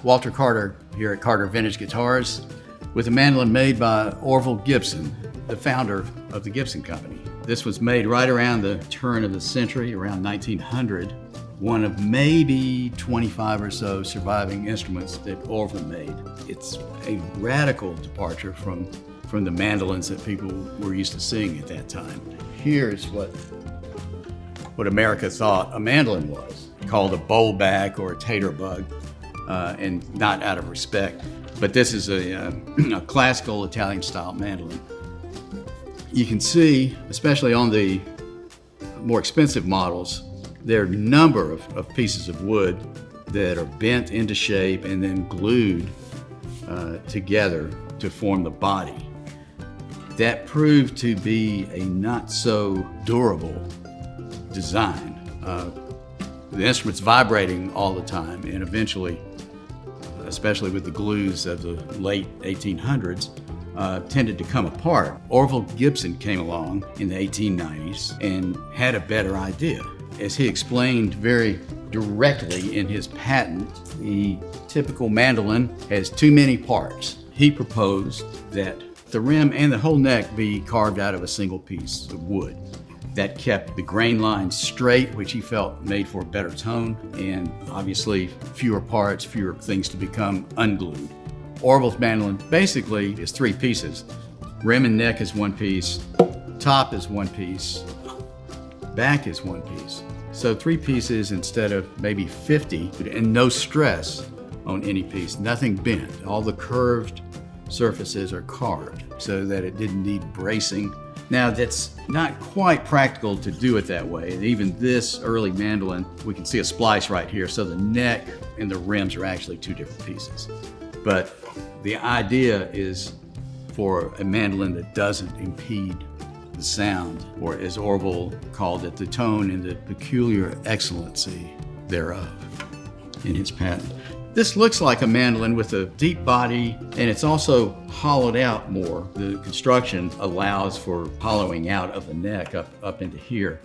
Walter Carter here at Carter Vintage Guitars with a mandolin made by Orville Gibson, the founder of the Gibson Company. This was made right around the turn of the century, around 1900, one of maybe 25 or so surviving instruments that Orville made. It's a radical departure from the mandolins that people were used to seeing at that time. Here's what America thought a mandolin was, called a bowlback or a tater bug, and not out of respect. But this is a classical Italian style mandolin. You can see, especially on the more expensive models, there are a number of pieces of wood that are bent into shape and then glued together to form the body. That proved to be a not so durable design. The instrument's vibrating all the time, and eventually, especially with the glues of the late 1800s, tended to come apart. Orville Gibson came along in the 1890s and had a better idea. As he explained very directly in his patent, the typical mandolin has too many parts. He proposed that the rim and the whole neck be carved out of a single piece of wood. That kept the grain lines straight, which he felt made for a better tone, and obviously fewer parts, fewer things to become unglued. Orville's mandolin basically is three pieces. Rim and neck is one piece, top is one piece, back is one piece. So three pieces instead of maybe 50, and no stress on any piece, nothing bent. All the curved surfaces are carved so that it didn't need bracing. Now, that's not quite practical to do it that way. And even this early mandolin, we can see a splice right here. So the neck and the rims are actually two different pieces. But the idea is for a mandolin that doesn't impede the sound, or as Orville called it, the tone and the peculiar excellency thereof in his patent. This looks like a mandolin with a deep body, and it's also hollowed out more. The construction allows for hollowing out of the neck up into here.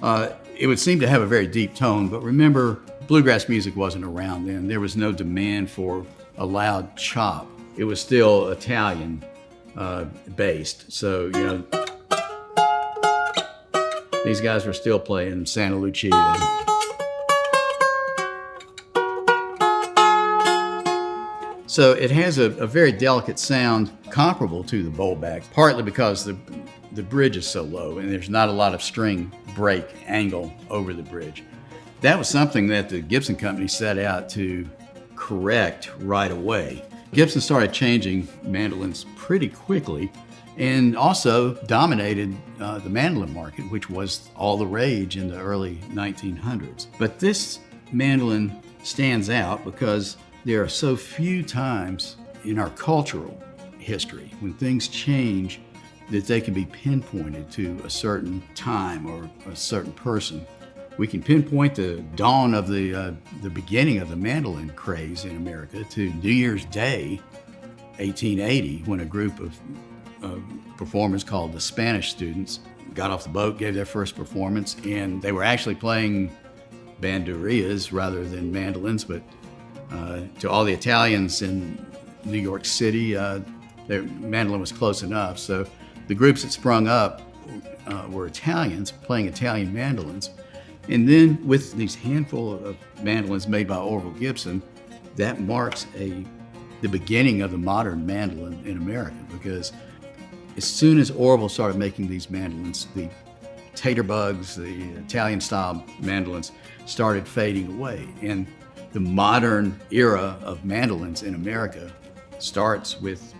It would seem to have a very deep tone, but remember, bluegrass music wasn't around then. There was no demand for a loud chop. It was still Italian based. So, these guys were still playing Santa Lucia. So it has a very delicate sound comparable to the bowlback, partly because the bridge is so low and there's not a lot of string break angle over the bridge. That was something that the Gibson Company set out to correct right away. Gibson started changing mandolins pretty quickly and also dominated the mandolin market, which was all the rage in the early 1900s. But this mandolin stands out because there are so few times in our cultural history when things change that they can be pinpointed to a certain time or a certain person. We can pinpoint the dawn of the beginning of the mandolin craze in America to New Year's Day, 1880, when a group of performers called the Spanish Students got off the boat, gave their first performance, and they were actually playing bandurrias rather than mandolins, but to all the Italians in New York City, their mandolin was close enough. So the groups that sprung up were Italians playing Italian mandolins. And then with these handful of mandolins made by Orville Gibson, that marks the beginning of the modern mandolin in America, because as soon as Orville started making these mandolins, the tater bugs, the Italian style mandolins started fading away. And the modern era of mandolins in America starts with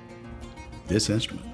this instrument.